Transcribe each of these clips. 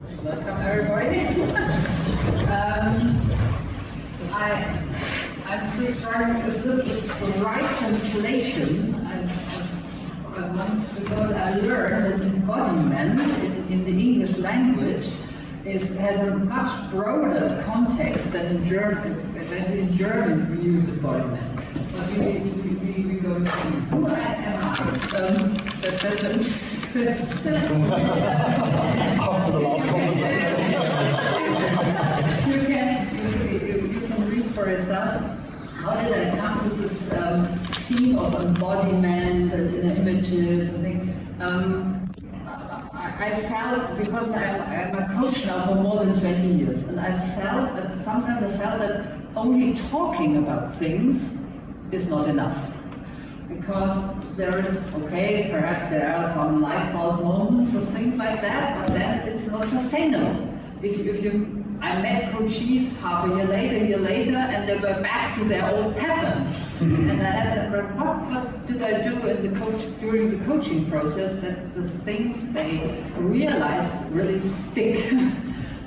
Welcome everybody. I'm still struggling if this is the right translation. Because I learned that embodiment in the English language has a much broader context than in German. In German we use embodiment. But we go to who I am. That's an interesting question. After the last conversation. you can read for yourself. How did I come to this theme of embodiment and inner images and things? I felt, because I'm a coach now for more than 20 years, and sometimes I felt that only talking about things is not enough. Because there is, perhaps there are some light bulb moments or things like that, but then it's not sustainable. I met coachees half a year later, and they were back to their old patterns. And I had them, what did I do during the coaching process that the things they realized really stick?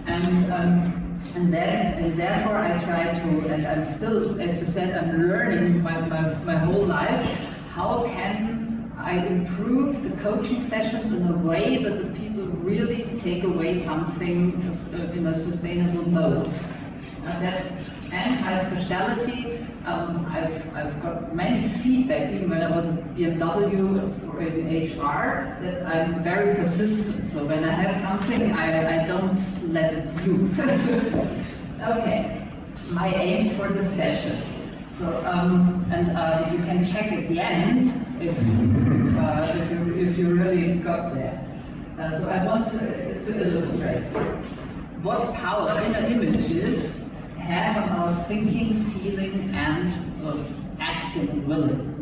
And therefore I try to, and I'm still, as you said, I'm learning my whole life, how can I improve the coaching sessions in a way that the people really take away something in a sustainable mode. And my specialty, I've got many feedback, even when I was at BMW in HR, that I'm very persistent. So when I have something, I don't let it loose. Okay, my aims for this session. So, you can check at the end if you really got there. So I want to illustrate what power inner images have on our thinking, feeling, and acting willing.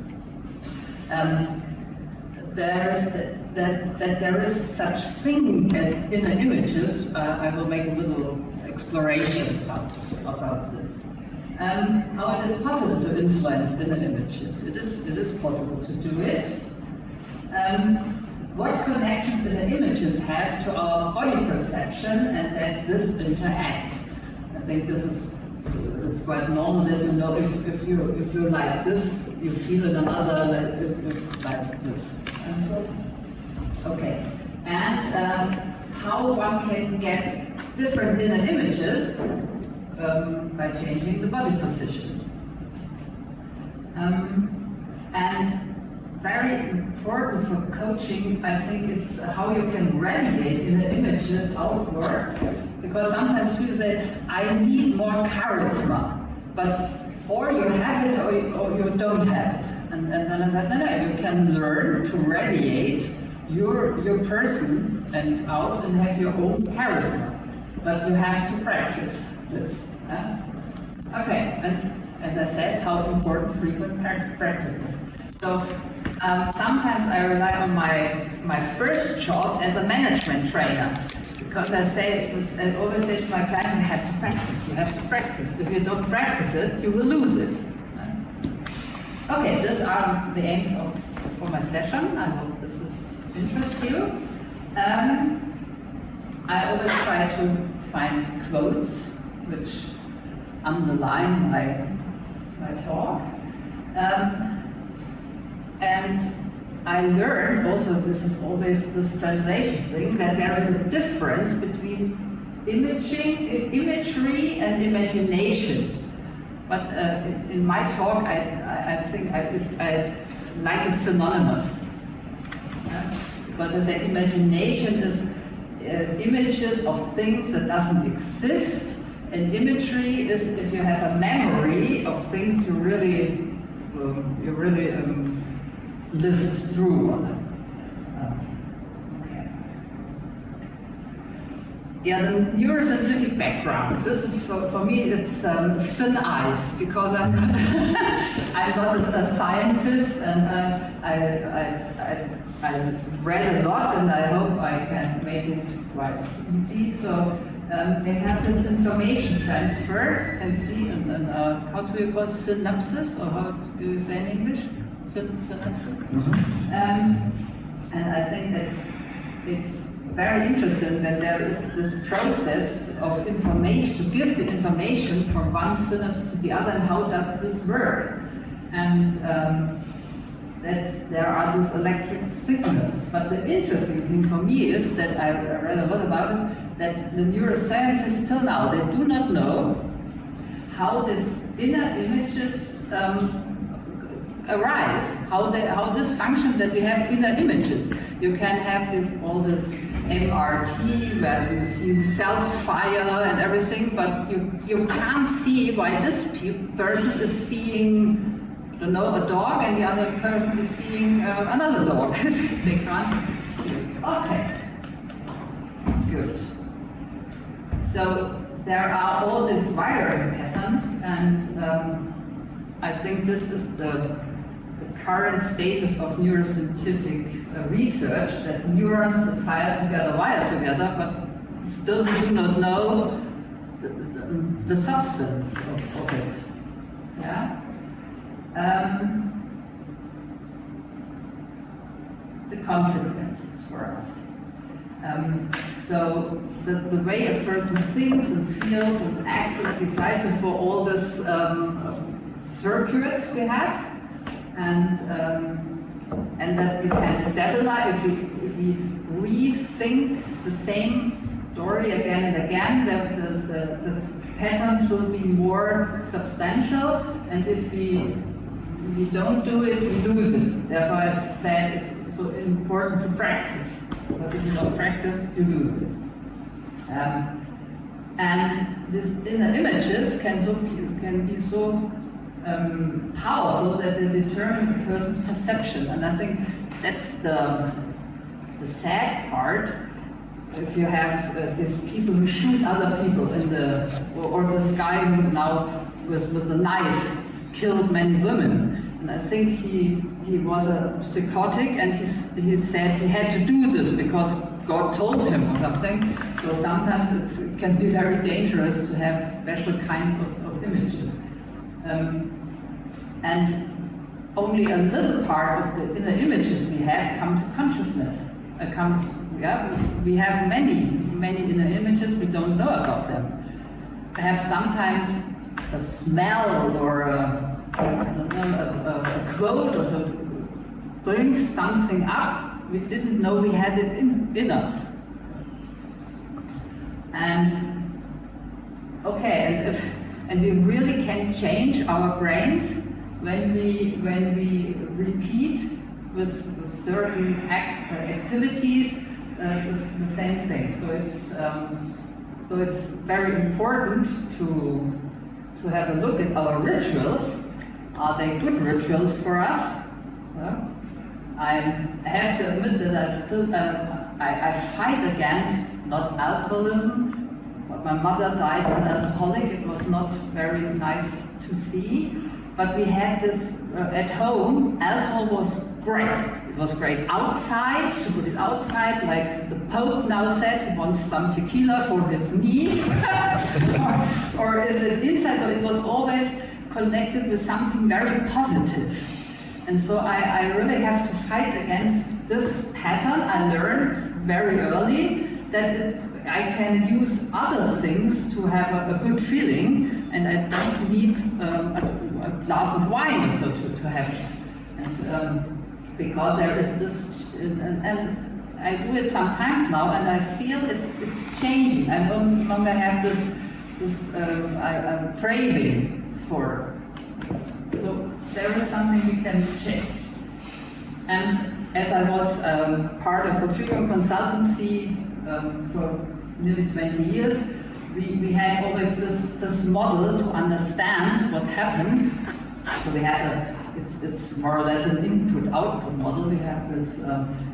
There is such thing as inner images. I will make a little exploration about this. How it is possible to influence inner images. It is possible to do it. What connections inner images have to our body perception and that this interacts. I think it's quite normal that you know if you like this, you feel it another like this. Okay. And how one can get different inner images by changing the body position. And very important for coaching, I think it's how you can radiate inner images outwards, because sometimes people say, I need more charisma, or you have it or you don't have it. And then I said, no, you can learn to radiate your person and out and have your own charisma, but you have to practice this. Okay, and as I said, how important frequent practice is. So sometimes I rely on my first job as a management trainer, because I always say to my clients, you have to practice, you have to practice. If you don't practice it, you will lose it. Okay, these are the aims for my session. I hope this interests you. I always try to find quotes which underline my talk. And I learned also, this is always this translation thing, that there is a difference between imagery and imagination. But in my talk, I think I like it synonymous. Because I say imagination is images of things that doesn't exist, and imagery is if you have a memory of things you really lived through. Okay. Yeah, the neuroscientific background. This is for me. It's thin ice, because I'm not a scientist, and I read a lot, and I hope I can make it quite easy. So they have this information transfer, and see, and how do you call it, synapses, or how do you say in English? Synapses. And I think it's very interesting that there is this process of information, to give the information from one synapse to the other, and how does this work? And there are these electric signals. But the interesting thing for me is that I read a lot about it, that the neuroscientists till now, they do not know how these inner images arise, how this functions, that we have inner images. You can have all this MRT where you see cells fire and everything, but you can't see why this person is seeing, I don't know, a dog, and the other person is seeing another dog. They can't see. Okay, good. So there are all these wiring patterns, and I think this is the current status of neuroscientific research, that neurons that fire together wire together, but still we do not know the substance of it. Yeah. The consequences for us. So the way a person thinks and feels and acts is decisive for all these circuits we have, and that we can stabilize if we rethink the same story again and again. The patterns will be more substantial, and if we don't do it, we lose it. Therefore, I said it's so important to practice, because if you don't practice, you lose it. And these inner images can be so powerful that they determine a person's perception. And I think that's the sad part. If you have these people who shoot other people or this guy who now with a knife killed many women, and I think he was a psychotic, and he said he had to do this because God told him or something. So sometimes it can be very dangerous to have special kinds of images. And only a little part of the inner images we have come to consciousness. We have many inner images, we don't know about them. Perhaps sometimes a smell or a quote or so brings something up we didn't know we had it in us. And okay, and we really can change our brains when we repeat with certain activities the same thing. So it's very important to have a look at our rituals. Are they good rituals for us? Yeah. I have to admit that I still I fight against not alcoholism. But my mother died an alcoholic. It was not very nice to see. But we had this at home. Alcohol was great. It was great outside, to put it outside, like the Pope now said, he wants some tequila for his knee. or is it inside? So it was always connected with something very positive. And so I really have to fight against this pattern. I learned very early that I can use other things to have a good feeling, and I don't need a glass of wine or so to have it. And because there is this, and I do it sometimes now, and I feel it's changing. I no longer have this craving for. So there is something we can change. And as I was part of the treatment consultancy for nearly 20 years, we had always this model to understand what happens. So we have it's more or less an input-output model. We have this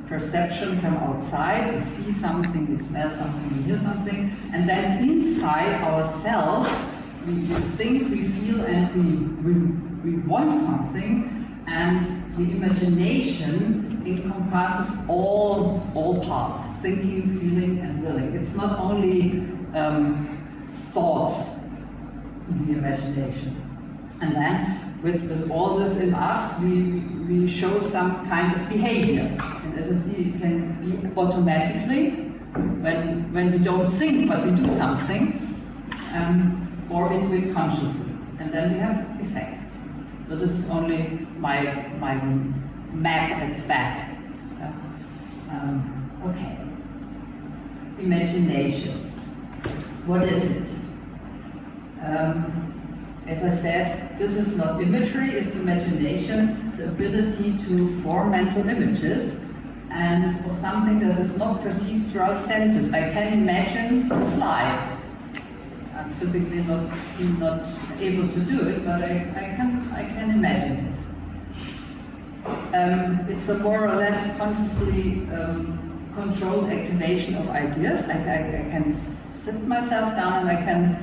perception from outside. We see something, we smell something, we hear something, and then inside ourselves, we think, we feel, and we want something, and the imagination encompasses all parts: thinking, feeling, and willing. It's not only thoughts in the imagination. And then, with all this in us, we show some kind of behavior. And as you see, it can be automatically, when we don't think but we do something, or we do it consciously. And then we have effects. So this is only my map at the back. Okay. Imagination. What is it? As I said, this is not imagery, it's imagination, the ability to form mental images and of something that is not perceived through our senses. I can imagine to fly. I'm physically not able to do it, but I can imagine it. It's a more or less consciously controlled activation of ideas. I can sit myself down and I can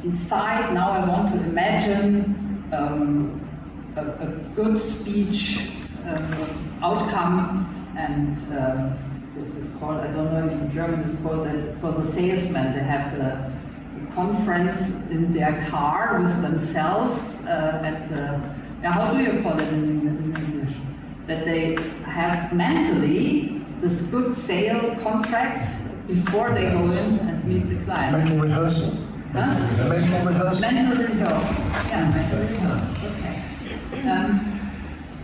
decide, now I want to imagine a good speech outcome, and this is called, I don't know if in German it's called that, for the salesmen, they have the conference in their car with themselves at the, how do you call it in English? That they have mentally this good sale contract before they go in and meet the client. Mental rehearsal. Huh? Mental rehearsal. Mental rehearsal. Yeah, mental rehearsal. Okay.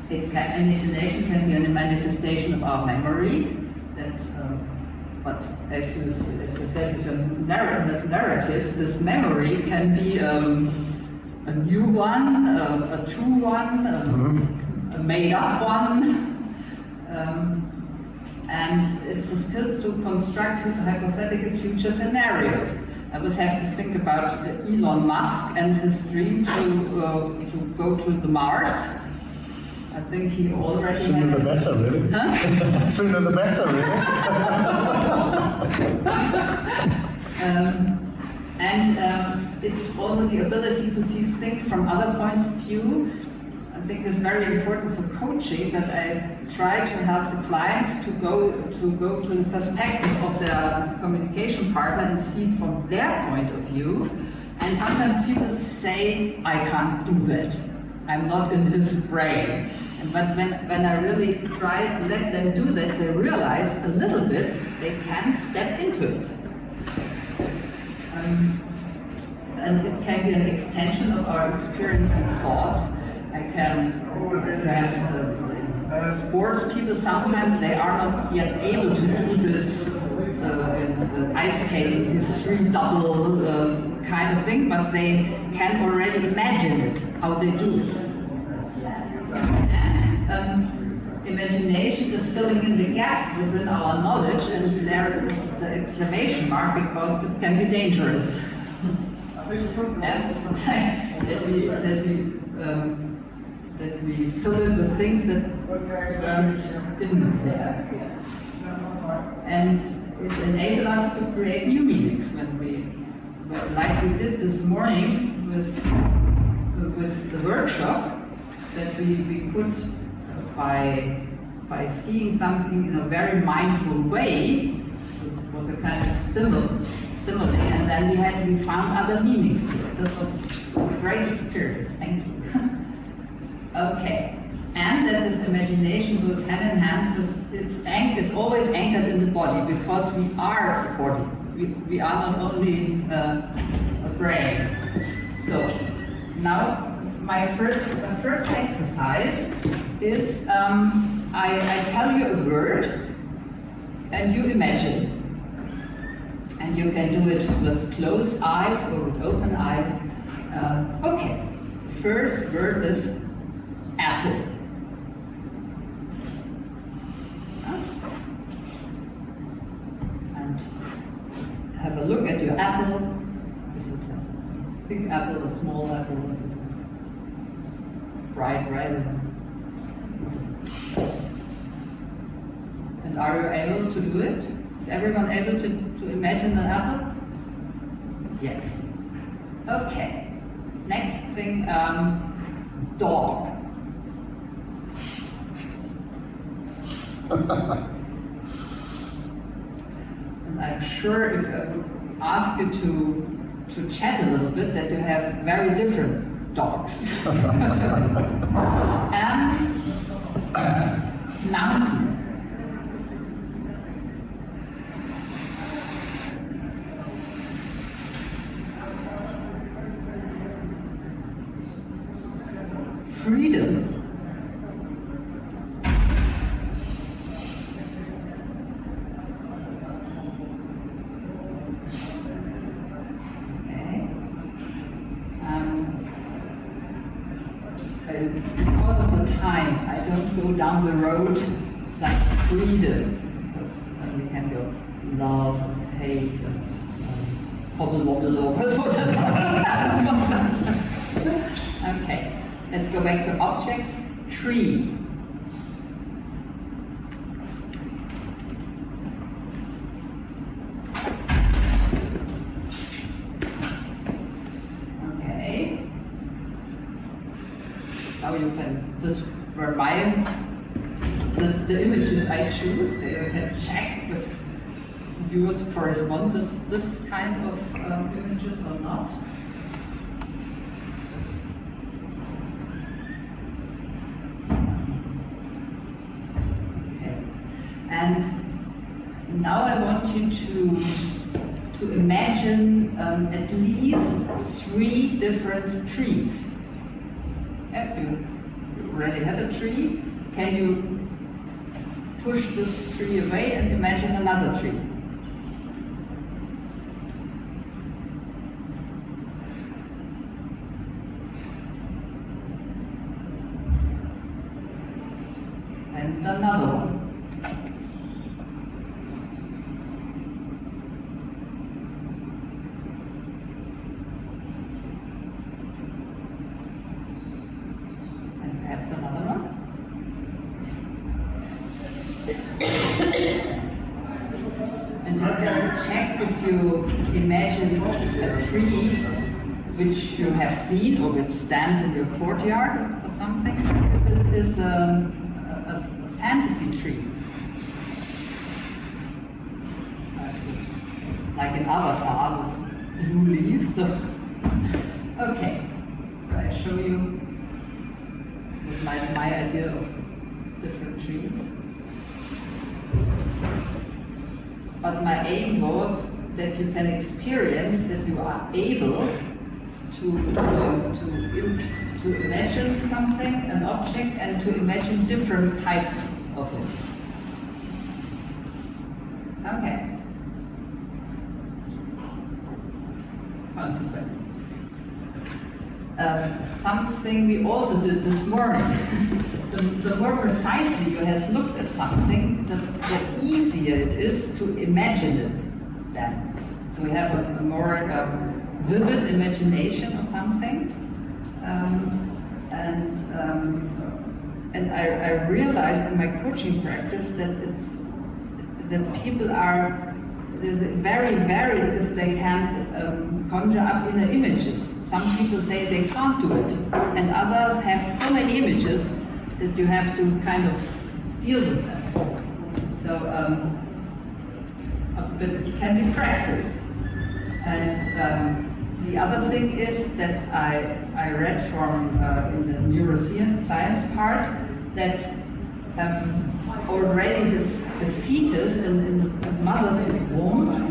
Imagination can be a manifestation of our memory. That, but as you said, it's a narrative. This memory can be a new one, a true one, a made-up one. And it's a skill to construct hypothetical future scenarios. I always have to think about Elon Musk and his dream to go to the Mars. I think he already Sooner the better, really. Huh? Sooner the better, really. And it's also the ability to see things from other points of view. I think it's very important for coaching that I try to help the clients to go to the perspective of their communication partner and see it from their point of view. And sometimes people say, I can't do that. I'm not in his brain. But when I really try to let them do that, they realize a little bit they can step into it. And it can be an extension of our experience and thoughts. I can, perhaps sports people, sometimes they are not yet able to do this in ice skating, this three double kind of thing, but they can already imagine it, how they do it. And imagination is filling in the gaps within our knowledge, and there is the exclamation mark because it can be dangerous. That we fill it with things that weren't in there. And it enables us to create new meanings when like we did this morning with the workshop, that we could, by seeing something in a very mindful way, this was a kind of stimuli, and then we found other meanings to it. That was a great experience. Thank you. Okay, and that this imagination goes hand in hand with it's always anchored in the body, because we are a body. We are not only a brain. So now my first exercise is I tell you a word and you imagine. And you can do it with closed eyes or with open eyes. Okay, first word is apple. And have a look at your apple. Is it a big apple, a small apple? Is it bright red? And are you able to do it? Is everyone able to imagine an apple? Yes. Okay. Next thing, dog. And I'm sure if I would ask you to chat a little bit, that you have very different dogs. Mountain. freedom. Because of the time, I don't go down the road like freedom, because then we can go love and hate and hobble wobble or whatever nonsense. Okay, let's go back to objects. Tree. Now you can, this were the images I choose, you can check if yours correspond with this kind of images or not. Okay. And now I want you to imagine at least 3 different trees. If you already have a tree, can you push this tree away and imagine another tree? And another one. Perhaps another one. And you can check if you imagine a tree which you have seen or which stands in your courtyard or something, if it is a fantasy tree. Like an avatar with blue leaves. So. Okay, I show you my idea of different trees. But my aim was that you can experience that you are able to imagine something, an object, and to imagine different types of it. Okay. Consequences. Something we also did this morning. The more precisely you have looked at something, the easier it is to imagine it then. So we have a more vivid imagination of something. And I realized in my coaching practice that people are very varied if they can conjure up inner images. Some people say they can't do it, and others have so many images that you have to kind of deal with them. So, but it can be practiced. And the other thing is that I read from in the neuroscience part that already the fetus in the mother's womb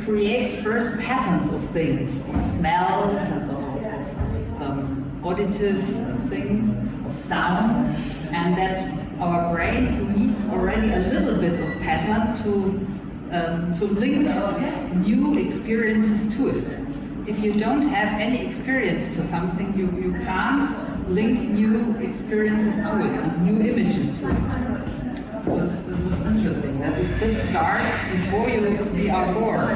creates first patterns of things, of smells and of auditive things, of sounds, and that our brain needs already a little bit of pattern to link new experiences to it. If you don't have any experience to something, you can't link new experiences to it, and new images to it. It was interesting that this starts before we are born.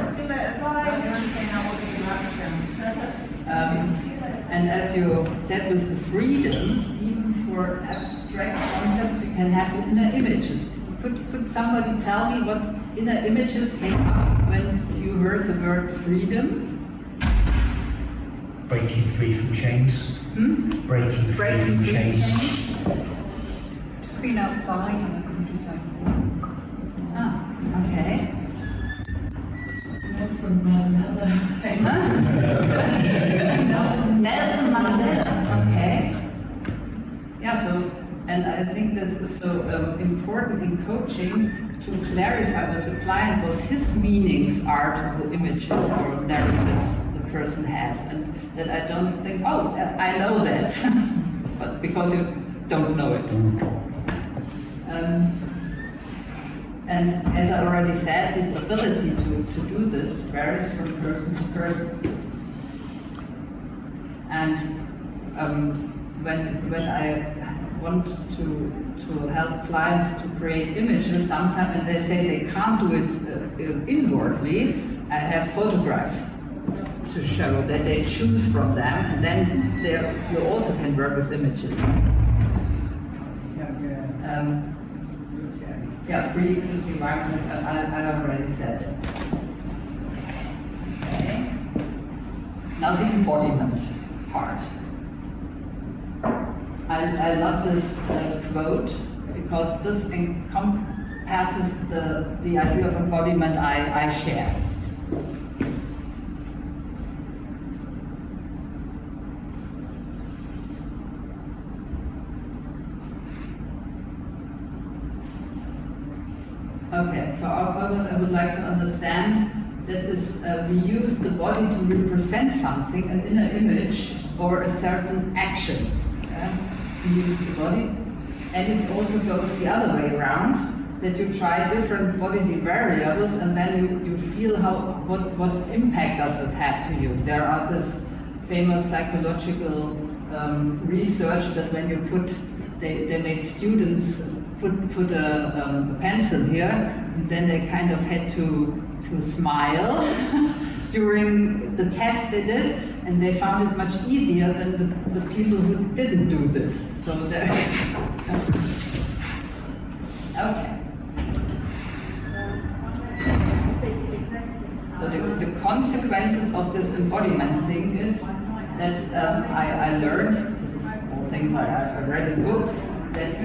And as you said, with the freedom, even for abstract concepts, we can have inner images. Could somebody tell me what inner images came up when you heard the word freedom? Breaking free from chains. Breaking free from chains. Just being outside and I can just like walk. Ah, okay. Nelson Mandela. Nelson Mandela. Okay. Yeah. So, and I think this is so important in coaching to clarify with the client what his meanings are to the images or narratives the person has, and that I don't think, oh, I know that. but because you don't know it. And as I already said, this ability to do this varies from person to person. And when I want to help clients to create images, sometimes and they say they can't do it inwardly, I have photographs to show that they choose from them, and then you also can work with images. Yeah, pre-existing environment, I already said it. Okay. Now the embodiment part. I love this quote because this encompasses the idea of embodiment I share. Okay, for our purpose, I would like to understand that is we use the body to represent something, an inner image or a certain action. Yeah? We use the body, and it also goes the other way around, that you try different bodily variables and then you feel what impact does it have to you. There are this famous psychological research that when you they made students put a pencil here, and then they kind of had to smile during the test they did, and they found it much easier than the people who didn't do this. So there. Okay. So the consequences of this embodiment thing is that I learned, this is all things I read in books, that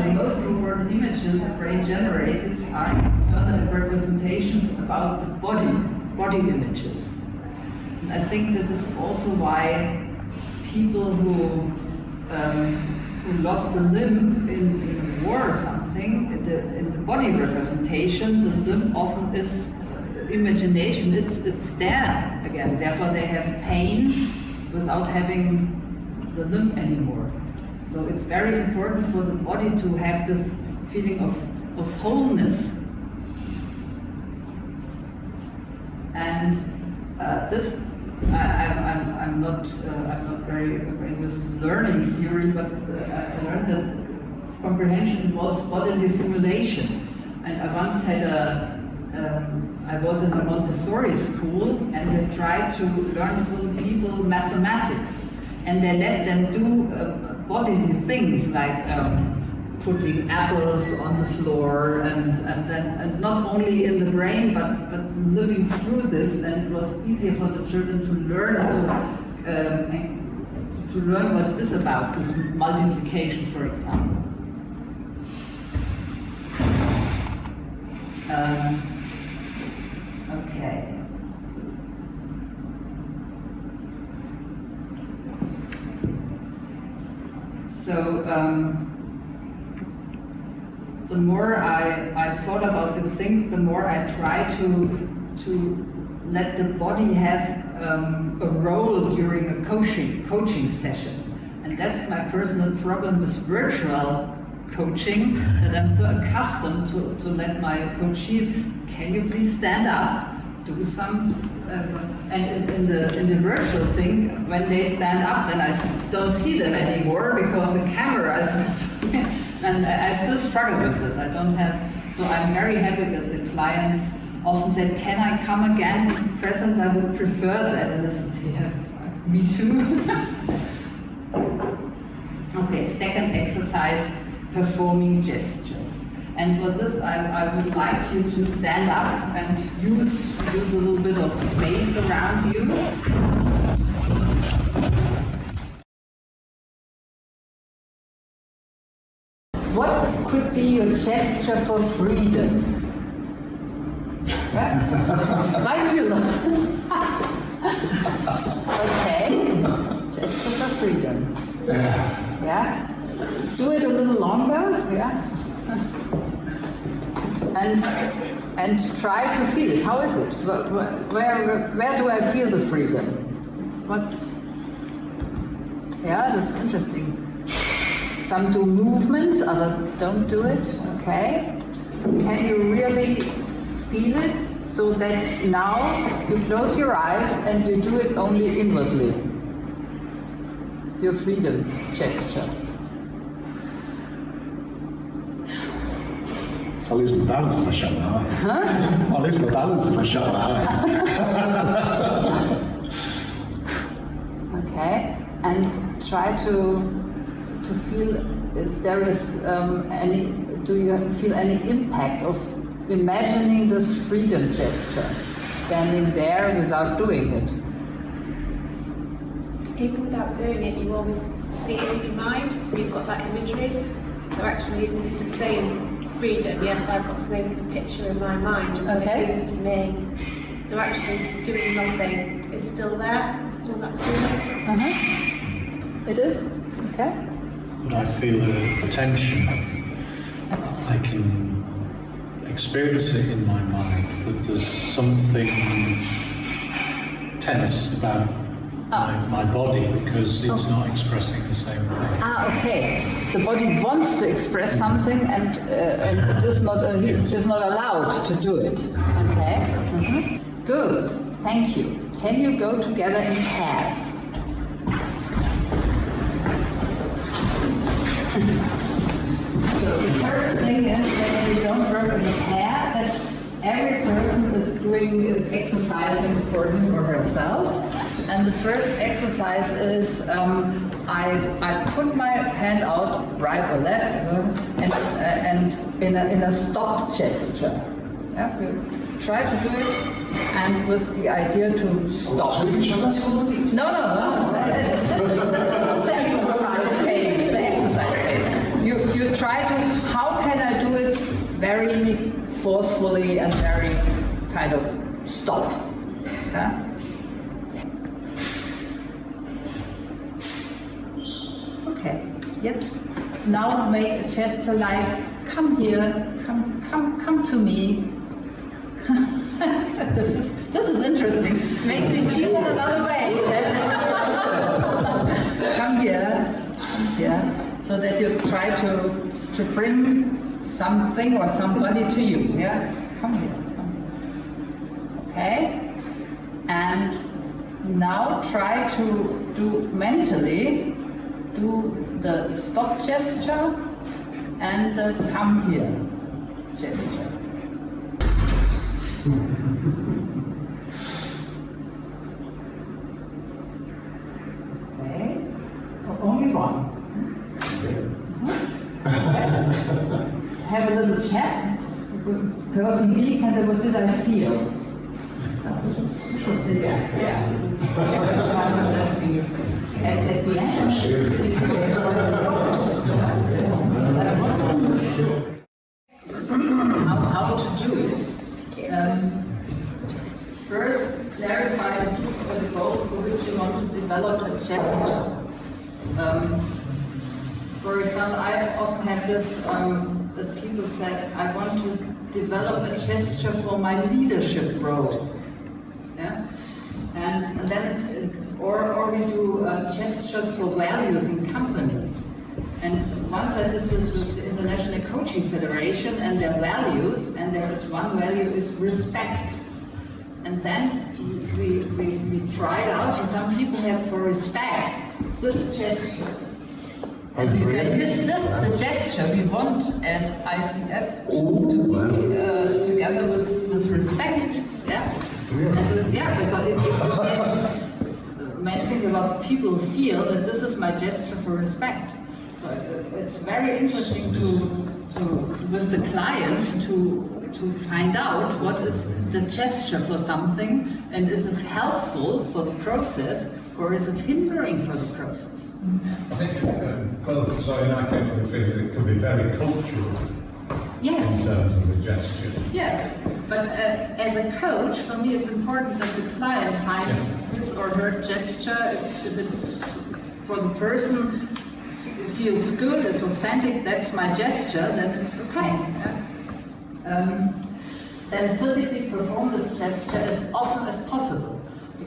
the most important images the brain generates are internal representations about the body images. And I think this is also why people who lost a limb in a war or something, in the body representation, the limb often is imagination, it's there again. Therefore they have pain without having the limb anymore. So it's very important for the body to have this feeling of wholeness. And this, I'm not very acquainted with learning theory, but I learned that comprehension involves bodily simulation. And I once had I was in a Montessori school, and they tried to learn with little people mathematics, and they let them do bodily things like putting apples on the floor, and not only in the brain, but living through this. And it was easier for the children to learn to learn what it is about, this multiplication, for example. Okay. So the more I thought about the things, the more I try to let the body have a role during a coaching session. And that's my personal problem with virtual coaching, that I'm so accustomed to let my coachees, can you please stand up, do some, and in the virtual thing, when they stand up, then I don't see them anymore because the camera is not, and I still struggle with this. I don't have, so I'm very happy that the clients often said, can I come again in presence? I would prefer that. And I said, yeah, me too. Okay, second exercise, performing gestures. And for this, I would like you to stand up and use a little bit of space around you. What could be your gesture for freedom? Why do you laugh? Okay, gesture for freedom. Yeah? Do it a little longer, yeah? And try to feel it. How is it? Where do I feel the freedom? What? Yeah, that's interesting. Some do movements, others don't do it, okay? Can you really feel it so that now you close your eyes and you do it only inwardly? Your freedom gesture. I'll lose my balance if I shut my eyes. Huh? I'll lose my balance if I shut my eyes. Okay, and try to feel if there is do you feel any impact of imagining this freedom gesture, standing there without doing it? Even without doing it, you always see it in your mind, so you've got that imagery. So actually, even if you're just saying freedom, yes, I've got something, picture in my mind of what it means to me. So actually, doing nothing is still there, it's still that feeling. It is? Okay. When I feel a tension, I can experience it in my mind, but there's something tense about my body because it's not expressing the same thing. Okay. The body wants to express something and it is not allowed to do it. Okay. Good. Thank you. Can you go together in pairs? So the first thing is that we don't work in a pair, that every person is exercising for him or herself. And the first exercise is I put my hand out, right or left, and in a stop gesture. Yeah, we try to do it, and with the idea to stop. No. This is the exercise phase. The exercise phase. You try to. How can I do it very forcefully and very kind of stop? Yeah? Okay. Yes. Now make a gesture like come here, come to me. This is interesting. Makes me feel in another way. Come here, so that you try to bring something or somebody to you. Yeah, come here. Okay, and now try to do mentally the stop gesture and the come here gesture. Okay, only one. Have a little chat. Person B can say, what did I feel? Yes, yeah. And at the end, how to do it? First, clarify the goal for which you want to develop a gesture. For example, I often have this, that people said, I want to develop a gesture for my leadership role. Yeah? And then or we do gestures for values in company. And once I did this with the International Coaching Federation and their values, and there is one value is respect. And then we tried out, and some people have for respect this gesture. And we said, is this the gesture we want as ICF to be together with respect? Yeah? And, because it many things about people feel that this is my gesture for respect. So it's very interesting to with the client to find out what is the gesture for something, and is this helpful for the process or is it hindering for the process? I think both Zoe and I came up with the feeling it could be very cultural. Yes. In terms of the gesture. Yes, but as a coach, for me it's important that the client finds his or her gesture, if it's for the person, feels good, it's authentic, that's my gesture, then it's okay. Yeah? Then physically perform this gesture as often as possible.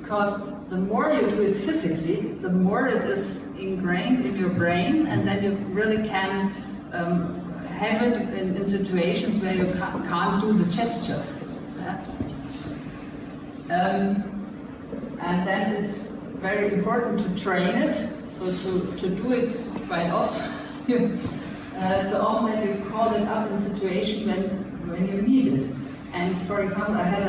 because the more you do it physically, the more it is ingrained in your brain, and then you really can have it in situations where you can't do the gesture. Yeah? And then it's very important to train it, so to do it quite often. So often that you call it up in situations when you need it. And for example, I had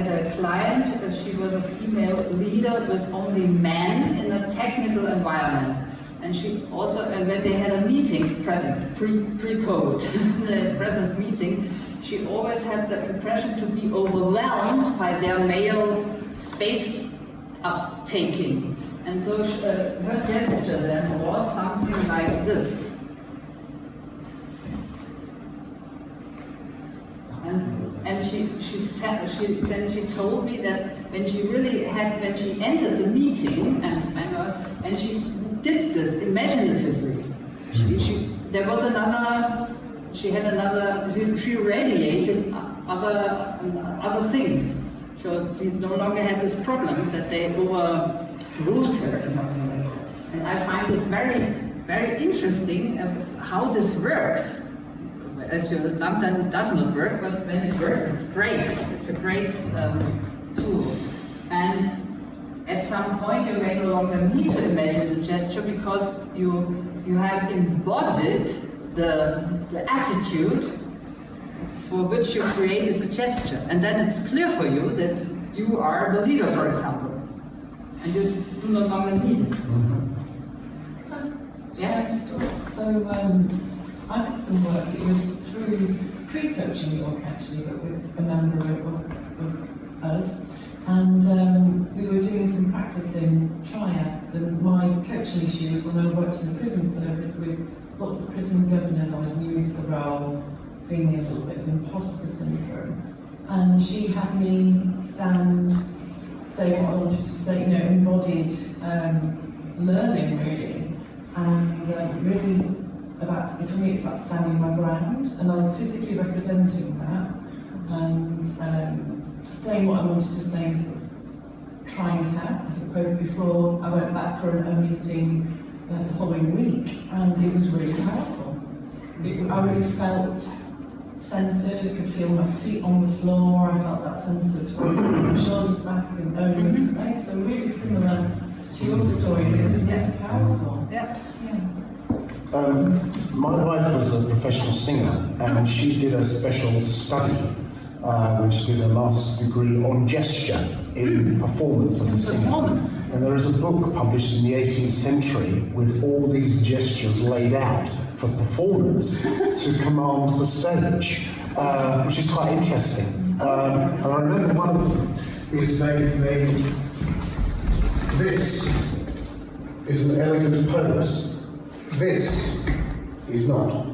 a client, she was a female leader with only men in a technical environment. And she also, and when they had a meeting, pre-COVID, the present meeting, she always had the impression to be overwhelmed by their male space uptaking. And so her gesture then was something like this. And she told me that when she entered the meeting and she did this imaginatively, she radiated other things. So she no longer had this problem that they overruled her in a way. And I find this very, very interesting how this works. As you sometimes it does not work, but when it works, it's great. It's a great tool. And at some point, you may no longer need to imagine the gesture because you have embodied the attitude for which you created the gesture. And then it's clear for you that you are the leader, for example. And you do no longer need it. Yeah? So I did some work, it was through pre-coaching work actually, but with a member of us. And we were doing some practice in triads, and my coaching issue was when I worked in the prison service with lots of prison governors, I was new to the role, feeling a little bit of imposter syndrome. And she had me say what I wanted to say, embodied learning really, and really for me it's about standing my ground, and I was physically representing that, and saying what I wanted to say, and sort of trying it out, I suppose, before I went back for a meeting the following week, and it was really powerful. I really felt centred, I could feel my feet on the floor, I felt that sense of sort of my shoulders back and owning the space, so really similar to your story, it was really powerful. Yeah. My wife was a professional singer, and she did a special study when she did a master's degree on gesture in performance as a singer. And there is a book published in the 18th century with all these gestures laid out for performers to command the stage, which is quite interesting. And I remember one of them is this is an elegant pose. This is not.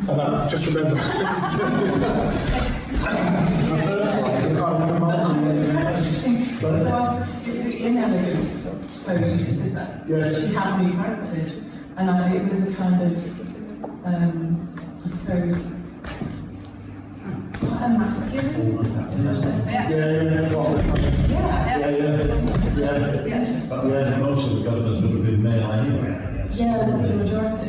And I just remember the first So it's inelegant pose, you just did that. Yes. She had me practice, and it was a kind of, I suppose, a masculine. Yeah, most of the governors would have been male anyway. Yeah, the majority.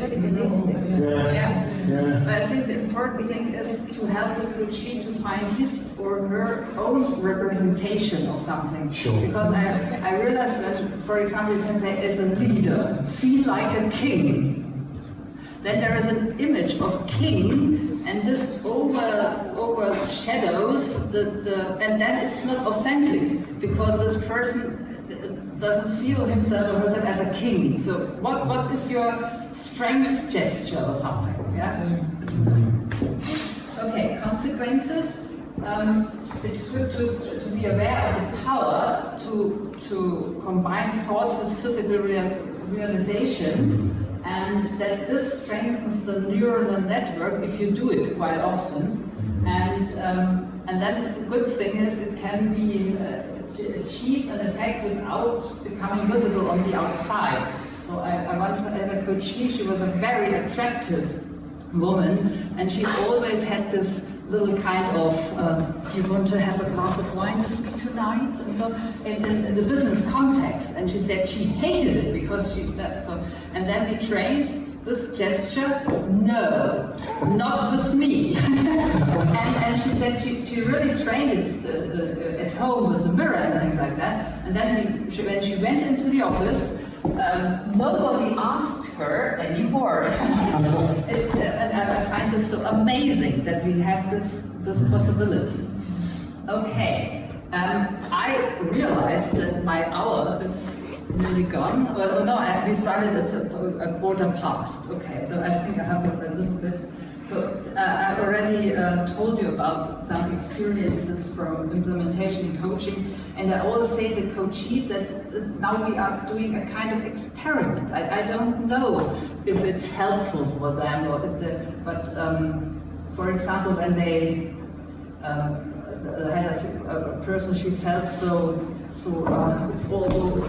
But I think the important thing is to help the coachee to find his or her own representation of something. Sure. Because I realized that, for example, you can say, as a leader, feel like a king. Then there is an image of king, and this overshadows and then it's not authentic, because this person doesn't feel himself or herself as a king. So what is your strength gesture or something? Yeah. Okay. Consequences. It's good to be aware of the power to combine thoughts with physical realization, and that this strengthens the neural network if you do it quite often. And then the good thing is it can be achieve an effect without becoming visible on the outside. So I once had a coachee, she was a very attractive woman, and she always had this little kind of, you want to have a glass of wine with me tonight? And so, in the business context. And she said she hated it because and then we trained this gesture, no, not with me. and she said she really trained it at home with the mirror and things like that. And then when she went into the office, nobody asked her anymore. And I find this so amazing that we have this possibility. Okay, I realized that my hour is nearly gone. Well, no, we started at a quarter past. Okay, so I think I have a little bit. So I already told you about some experiences from implementation and coaching, and I always say to coachees that now we are doing a kind of experiment. I don't know if it's helpful for them, or but for example, when they had a person, she felt so it's all so.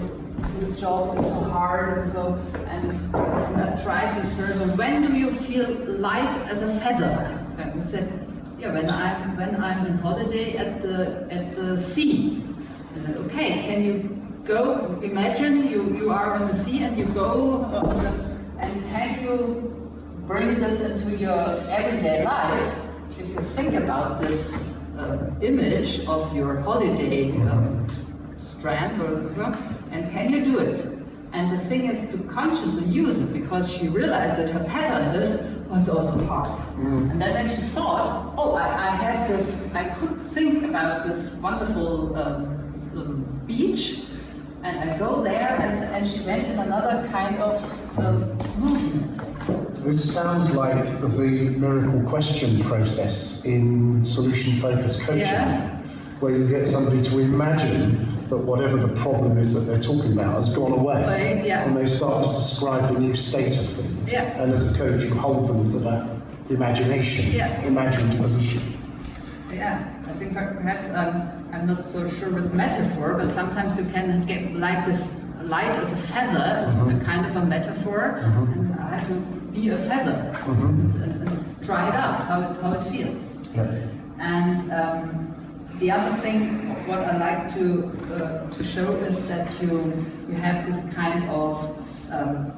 The job is so hard and I tried this person. When do you feel light as a feather? And he said, yeah, when I'm in holiday at the sea. I said, okay, can you go? Imagine you are on the sea and you go and can you bring this into your everyday life? If you think about this image of your holiday strand or so. And can you do it? And the thing is to consciously use it, because she realized that her pattern is, it's also hard. And then when she thought, oh, I have this, I could think about this wonderful beach, and I go there, and she went in another kind of movement. This sounds like the miracle question process in solution-focused coaching, where you get somebody to imagine that whatever the problem is that they're talking about has gone away, and they start to describe the new state of things. And as a coach, you hold them for that imagination, imagined position. Yeah, I think perhaps I'm not so sure with metaphor, but sometimes you can get like this light as a feather, as a kind of a metaphor, and I had to be a feather and try it out, how it feels. And the other thing, what I like to show is that you have this kind of,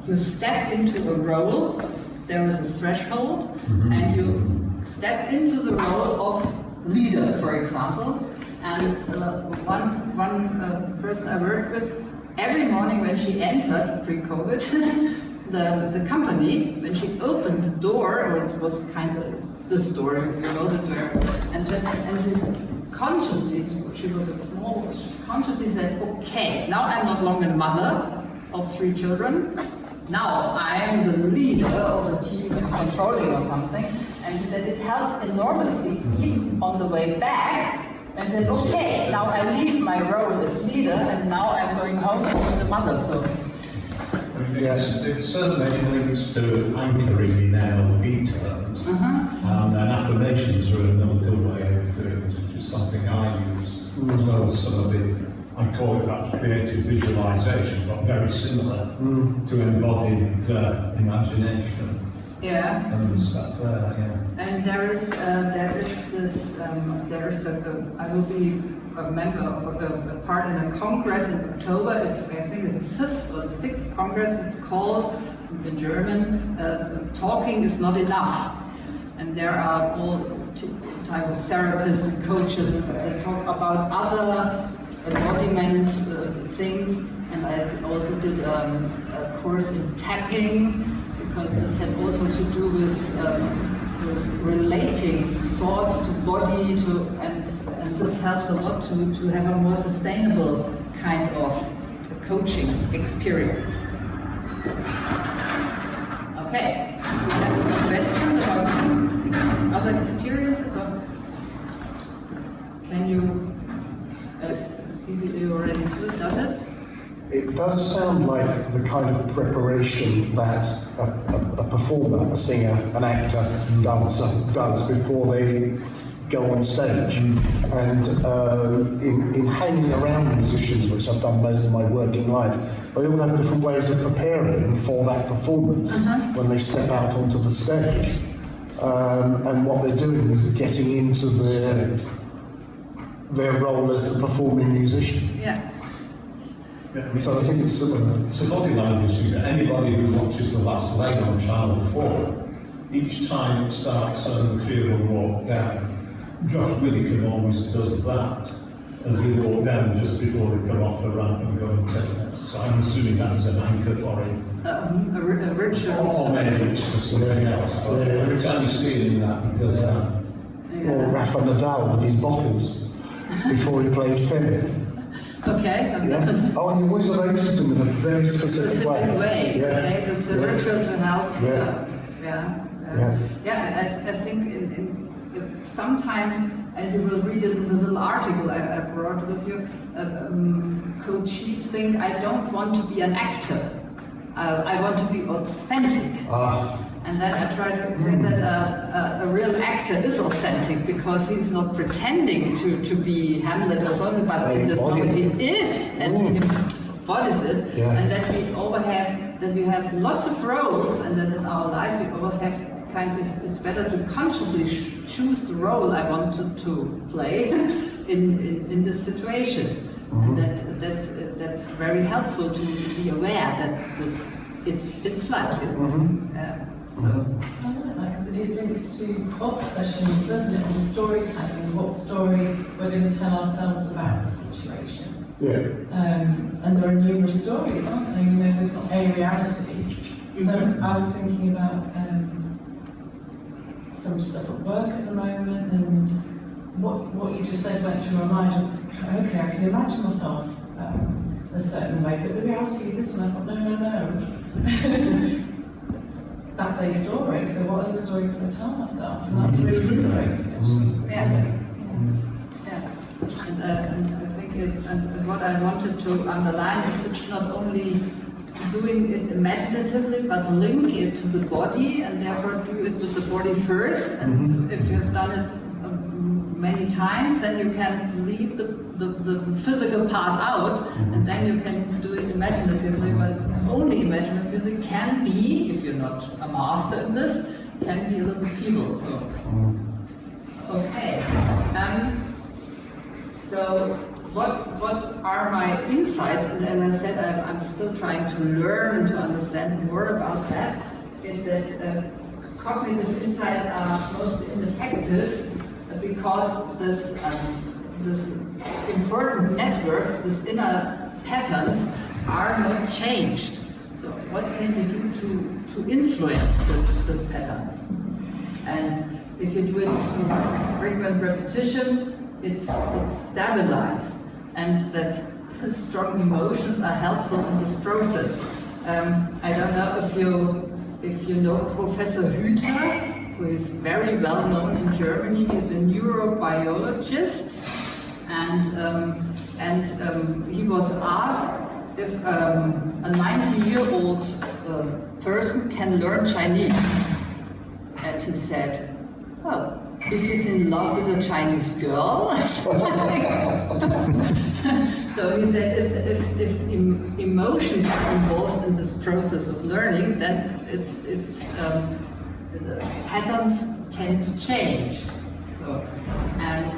you step into a role, there is a threshold, and you step into the role of leader, for example. And one person I worked with, every morning when she entered, pre-COVID, the company, when she opened the door, or it was kind of this door, you know, this where, and she consciously, she was a small, she consciously said, okay, now I'm not longer mother of 3 children, now I am the leader of a team in controlling or something, and she said it helped enormously, even on the way back, and said, okay, now I leave my role as leader, and now I'm going home to be the mother, so. Yes, it certainly links to anchoring in NLP terms, and affirmations are another good way of doing this, which is something I use, as well as some of the, I call it perhaps creative visualization, but very similar to embodied imagination. And stuff there, And there is this, I will be a member of a part in a congress in October. I think it's the 5th or the 6th congress. It's called, in German, Talking is Not Enough. And there are all type of therapists and coaches that talk about other embodiment things. And I also did a course in tapping, because this had also to do with relating thoughts to body, and this helps a lot to have a more sustainable kind of coaching experience. Okay, do you have some questions about other experiences, or can you, as Stevie already does it? It does sound like the kind of preparation that a performer, a singer, an actor, dancer does before they go on stage. And in hanging around musicians, which I've done most of my working life, they all have different ways of preparing for that performance when they step out onto the stage. and what they're doing is getting into their role as a performing musician. Yes. So I think it's similar. It's a body language thing. Anybody who watches The Last Leg on Channel 4, each time it starts and the three of them walk down, Josh Willicombe always does that as they walk down just before they come off the ramp and go and take it. So I'm assuming that is an anchor for him. A ritual. Or maybe it's just something else. But every time you see it in that, he does that. Or Rafa Nadal with his bottles before he plays tennis. Okay, Yeah. Oh, and he always arranges them in a very specific way. Yeah. Yeah. Okay, so it's a ritual to help. Yeah. I think sometimes, and you will read it in the little article I brought with you, coaches think, I don't want to be an actor. I want to be authentic. And then I try to think that a real actor is authentic because he's not pretending to be Hamlet or something, but in this moment he is, and he embodies it. Yeah. And that we have lots of roles, and that in our life we always have it's better to consciously choose the role I want to play in this situation. Mm-hmm. And that's very helpful to be aware that it's like it. Mm-hmm. I like that because it links to obsessions, doesn't it, and storytelling. What story we're going to tell ourselves about the situation. Yeah. And there are numerous stories, aren't there? You know, there's not a reality. So I was thinking about some stuff at work at the moment, and what you just said went through my mind. I was like, okay, I can imagine myself a certain way, but the reality is this, and I thought, no. That's a story, so what other story can I tell myself? And that's really liberating. And I think and what I wanted to underline is it's not only doing it imaginatively, but link it to the body, and therefore do it with the body first. And if you have done it many times, then you can leave the physical part out, and then you can do it imaginatively. But only imaginatively can be, if you're not a master in this, can be a little feeble. Okay. So what are my insights? And as I said, I'm still trying to learn and to understand more about that. That cognitive insights are most ineffective because this important networks, these inner patterns, are not changed. So what can you do to influence these patterns? And if you do it through frequent repetition, it's stabilized, and that strong emotions are helpful in this process. I don't know if you know Professor Hüter, who is very well known in Germany. He's a neurobiologist, and he was asked if a 90-year-old person can learn Chinese, and he said, "Oh, if he's in love with a Chinese girl." So he said, if emotions are involved in this process of learning, then the patterns tend to change, and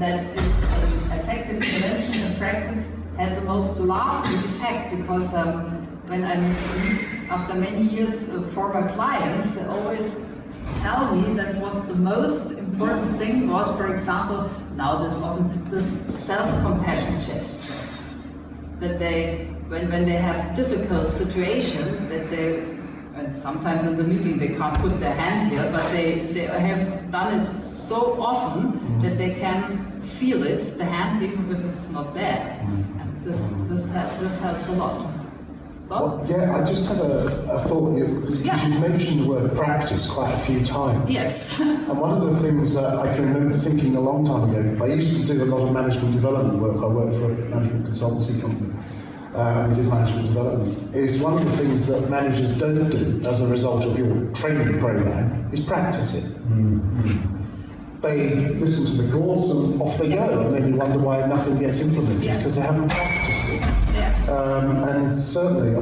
that this effective intervention and practice has the most lasting effect, because when I meet after many years former clients, they always tell me that was the most important thing was, for example, now there's often this self-compassion gesture, that they, when they have difficult situation, that they, and sometimes in the meeting they can't put their hand here, but they have done it so often that they can feel it, the hand, even if it's not there. And this helps a lot. Well, yeah, I just had a thought. You've mentioned the word practice quite a few times. Yes. And one of the things that I can remember thinking a long time ago, I used to do a lot of management development work. I worked for a management consultancy company. We did management development. Is one of the things that managers don't do as a result of your training program is practice it. They listen to the course and off they go, and then you wonder why nothing gets implemented because they haven't practiced it. And certainly,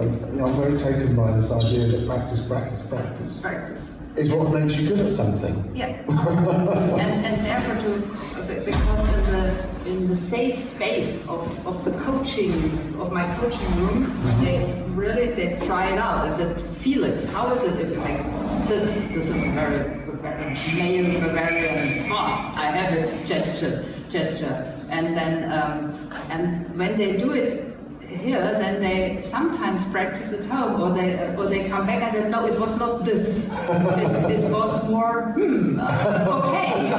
I'm very taken by this idea that practice. Practice. is what makes you good at something. Yeah. and therefore because in the safe space of the coaching, of my coaching room, they try it out. They said, feel it. How is it if you make this? This is a very male Bavarian, I have it gesture. And then, and when they do it here, then they sometimes practice at home, or they come back and say, no, it was not this. It was more, okay.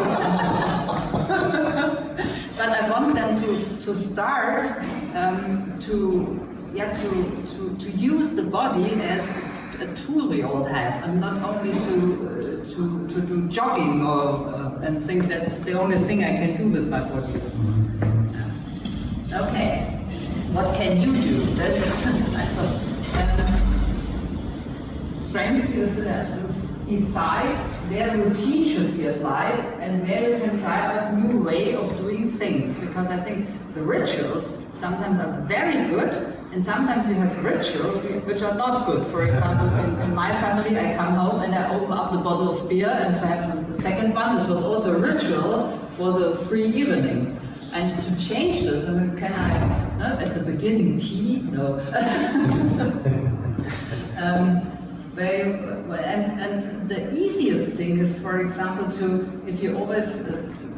But I want them to start to use the body as a tool we all have, and not only to do jogging and think that's the only thing I can do with my body. Okay. What can you do? That's I thought. Strength use synapses decide where routine should be applied and where you can try out a new way of doing things. Because I think the rituals sometimes are very good, and sometimes you have rituals which are not good. For example, in my family, I come home and I open up the bottle of beer, and perhaps the second one, this was also a ritual for the free evening. And to change this, and can I, no, at the beginning, tea? No. And the easiest thing is, for example, if you always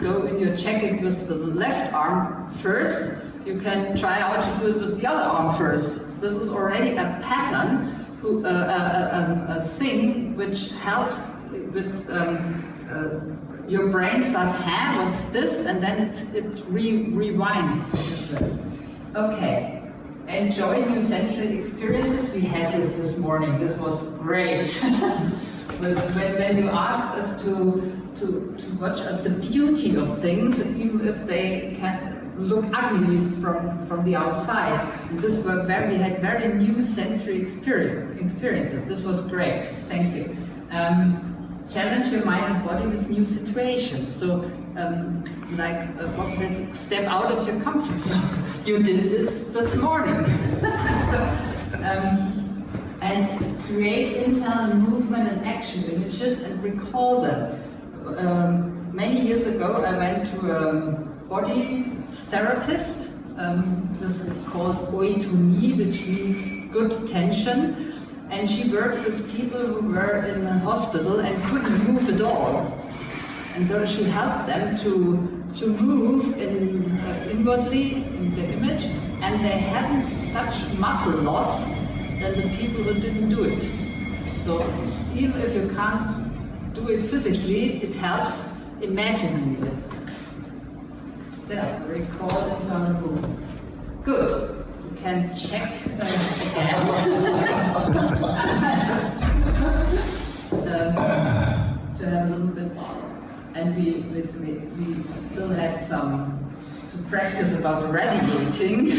go in your check-in with the left arm first, you can try out to do it with the other arm first. This is already a pattern, a thing which helps with your brain starts, what's this? And then it rewinds. Okay. Enjoy new sensory experiences. We had this morning. This was great. when you asked us to watch the beauty of things, even if they can look ugly from the outside. We had very new sensory experiences. This was great. Thank you. Challenge your mind and body with new situations. So, step out of your comfort zone. You did this morning. And create internal movement and action images and recall them. Many years ago, I went to a body therapist. This is called oitoni, which means good tension. And she worked with people who were in the hospital and couldn't move at all. And so she helped them to move inwardly in the image, and they hadn't such muscle loss than the people who didn't do it. So even if you can't do it physically, it helps imagining it. Then recall internal movements. Good. Can check again. To have a little bit, and we still had some to practice about radiating.